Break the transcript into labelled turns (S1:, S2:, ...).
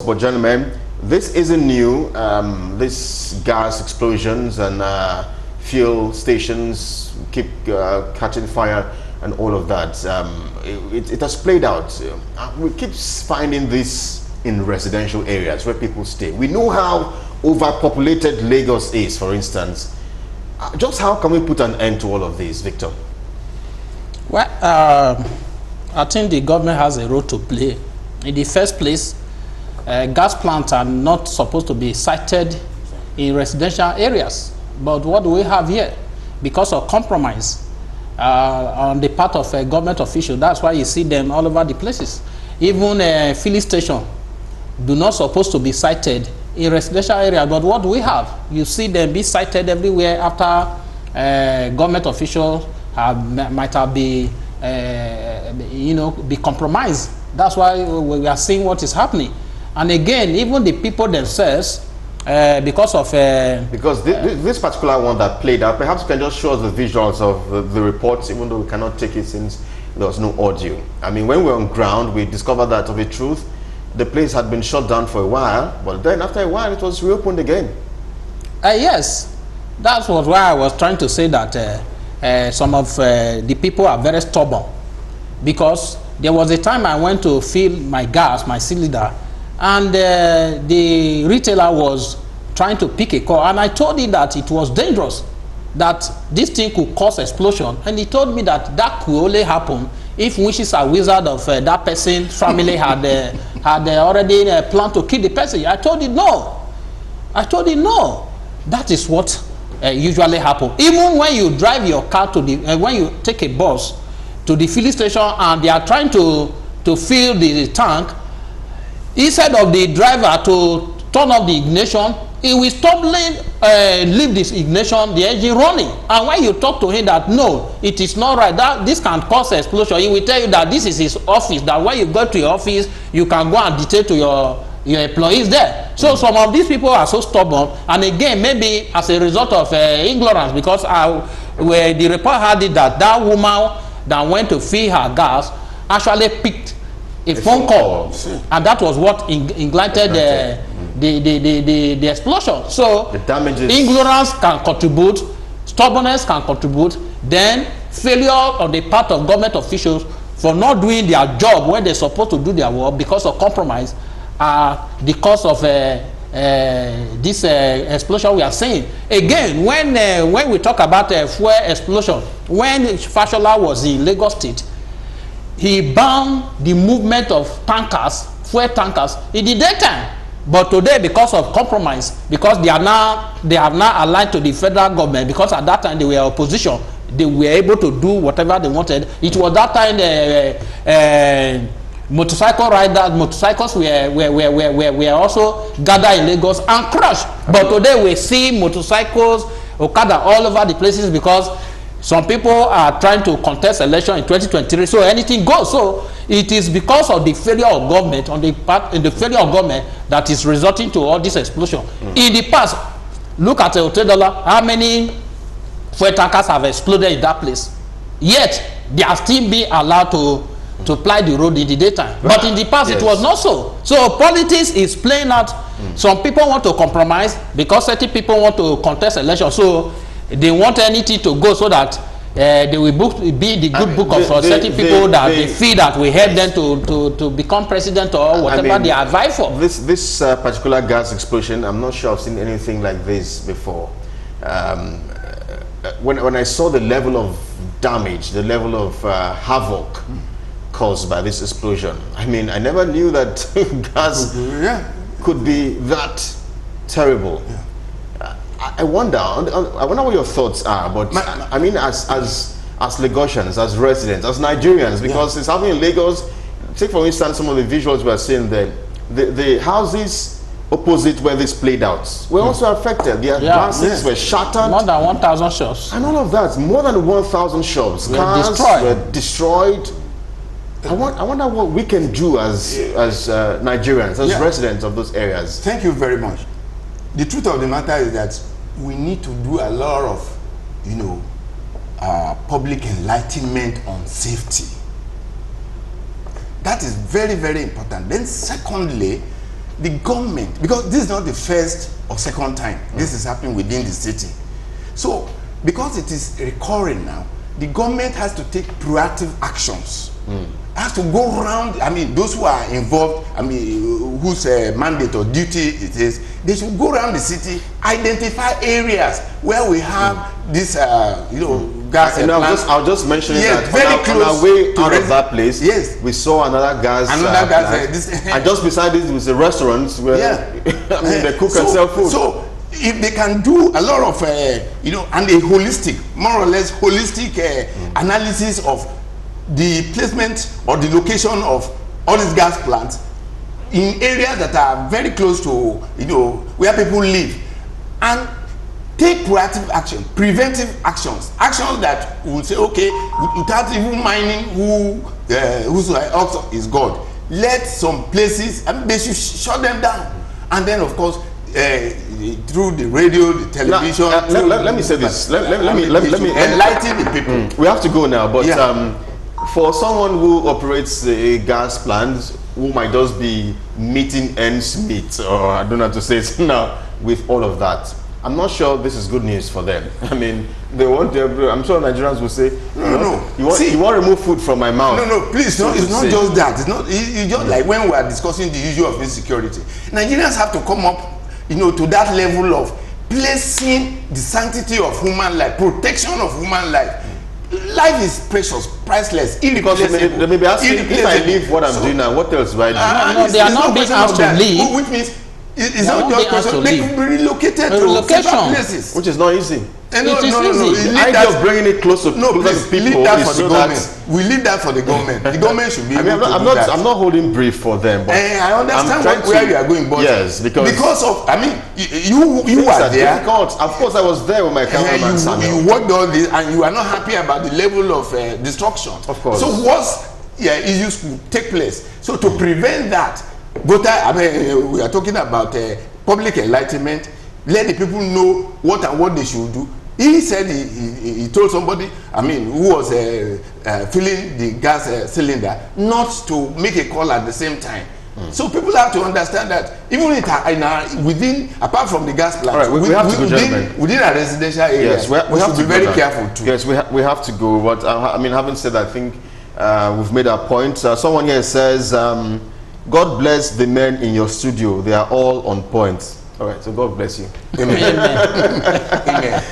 S1: but gentlemen, this isn't new. This gas explosions and fuel stations keep catching fire and all of that. It has played out. We keep finding this in residential areas where people stay. We know how overpopulated Lagos is, for instance. Just how can we put an end to all of this, Victor?
S2: Well, I think the government has a role to play. In the first place, gas plants are not supposed to be sited in residential areas. But what do we have here? Because of compromise on the part of a government official, that's why you see them all over the places. Even a filling station do not supposed to be sited in residential area. But what do we have? You see them be sited everywhere after government officials might have be compromised. That's why we are seeing what is happening. And again, even the people themselves, because of
S1: this particular one that played out, perhaps you can just show us the visuals of the reports, even though we cannot take it since there was no audio. I mean, when we were on ground, we discovered that of a truth, the place had been shut down for a while, but then after a while, it was reopened again.
S2: Yes, that was why I was trying to say that some of the people are very stubborn, because there was a time I went to fill my gas, my cylinder, and the retailer was trying to pick a call, and I told him that it was dangerous, that this thing could cause explosion, and he told me that that could only happen if wishes are wizard of that person's family had already planned to kill the person. I told him no. That is what usually happens. Even when you drive your car to the when you take a bus to the filling station and they are trying to fill the tank, instead of the driver to turn off the ignition, he will stubbornly leave this ignition, the engine running. And when you talk to him that no, it is not right, that this can cause explosion, he will tell you that this is his office, that when you go to your office, you can go and dictate to your employees there. So some of these people are so stubborn, and again, maybe as a result of ignorance, because where the report had it that woman that went to fill her gas actually picked a phone call, and that was what ignited the explosion. So the damages, ignorance can contribute, stubbornness can contribute, then failure on the part of government officials for not doing their job when they're supposed to do their work because of compromise are the cause of this explosion we are seeing. Again, when we talk about fuel explosion, when Fashola was in Lagos State, he banned the movement of tankers, fuel tankers, in the daytime. But today, because of compromise, because they have now aligned to the federal government, because at that time they were opposition, they were able to do whatever they wanted. It was that time motorcycle riders, motorcycles were also gathered in Lagos and crushed. But today we see motorcycles, Okada all over the places, because some people are trying to contest election in 2023, so anything goes. So it is because of the failure of government that is resulting to all this explosion. In the past, look at $1, how many fuel tankers have exploded in that place? Yet they are still being allowed to ply the road in the daytime. But in the past, it was not so. So politics is playing out. Some people want to compromise because certain people want to contest election. So they want anything to go so that they will be the good book of certain people that they feel that will help them to become president or whatever they are vying for.
S1: This particular gas explosion, I'm not sure I've seen anything like this before. When I saw the level of damage, the level of havoc caused by this explosion, I mean, I never knew that gas could be that terrible. I wonder what your thoughts are, but I mean, as Lagosians, as residents, as Nigerians, because it's happening in Lagos. Take for instance some of the visuals we are seeing there. The houses opposite where this played out were also affected. Their glasses were shattered.
S2: More than 1,000 shops.
S1: And all of that, more than 1,000 shops. Cars were destroyed. I wonder what we can do as Nigerians, as residents of those areas.
S3: Thank you very much. The truth of the matter is that we need to do a lot of, public enlightenment on safety. That is very, very important. Then secondly, the government, because this is not the first or second time this is happening within the city. So, because it is recurring now, the government has to take proactive actions. Has to go around, I mean, those who are involved, I mean, whose mandate or duty it is, they should go around the city, identify areas where we have this, you know, gas
S1: and I'll just mention
S3: yes,
S1: that
S3: very close
S1: on our way out of that place,
S3: yes,
S1: we saw another gas plant, and just beside it was a restaurant where I mean, they cook and sell food.
S3: So if they can do a lot of, you know, and a holistic, more or less holistic analysis of the placement or the location of all these gas plants in areas that are very close to, you know, where people live, and take proactive action, preventive actions that will say, okay, without even minding whose also is God, let some places, I mean, they should shut them down. And then of course through the radio, the television.
S1: Now, let me say this. Let me
S3: enlighten the people.
S1: We have to go now, but for someone who operates a gas plant, who might just be meeting ends meet, or I don't know how to say it now, with all of that, I'm not sure this is good news for them. I mean, they want to, I'm sure Nigerians will say,
S3: no.
S1: You want to remove food from my mouth.
S3: No, please, no, it's not just that. It's just like when we are discussing the issue of insecurity. Nigerians have to come up, you know, to that level of placing the sanctity of human life, protection of human life. Life is precious, priceless, irreplaceable.
S1: They may be asking, if I leave what I'm doing now, what else do I do?
S2: No, they are not being asked to leave.
S3: Which means it's not just question. They can be relocated to several places,
S1: which is not easy.
S3: No.
S1: The idea of bringing it closer to people is so that
S3: we leave that for the government. The government should be able to do that.
S1: I'm not holding brief for them. But
S3: I understand where you are going, but
S1: yes, because
S3: of, I mean, you are there.
S1: Difficult. Of course, I was there with my cameraman Samuel.
S3: You worked all this, and you are not happy about the level of destruction.
S1: Of course.
S3: So what's issues could take place. So to prevent that, I mean, we are talking about public enlightenment. Let the people know what they should do. He said he told somebody, I mean, who was filling the gas cylinder, not to make a call at the same time. So people have to understand that even within, apart from the gas plant,
S1: we have to go, gentlemen.
S3: Within a residential area,
S1: yes, we have
S3: to be very careful too.
S1: Yes, we have to go. But I mean, having said that, I think we've made our point. Someone here says, God bless the men in your studio. They are all on point. All right, so God bless you.
S3: Amen. Amen.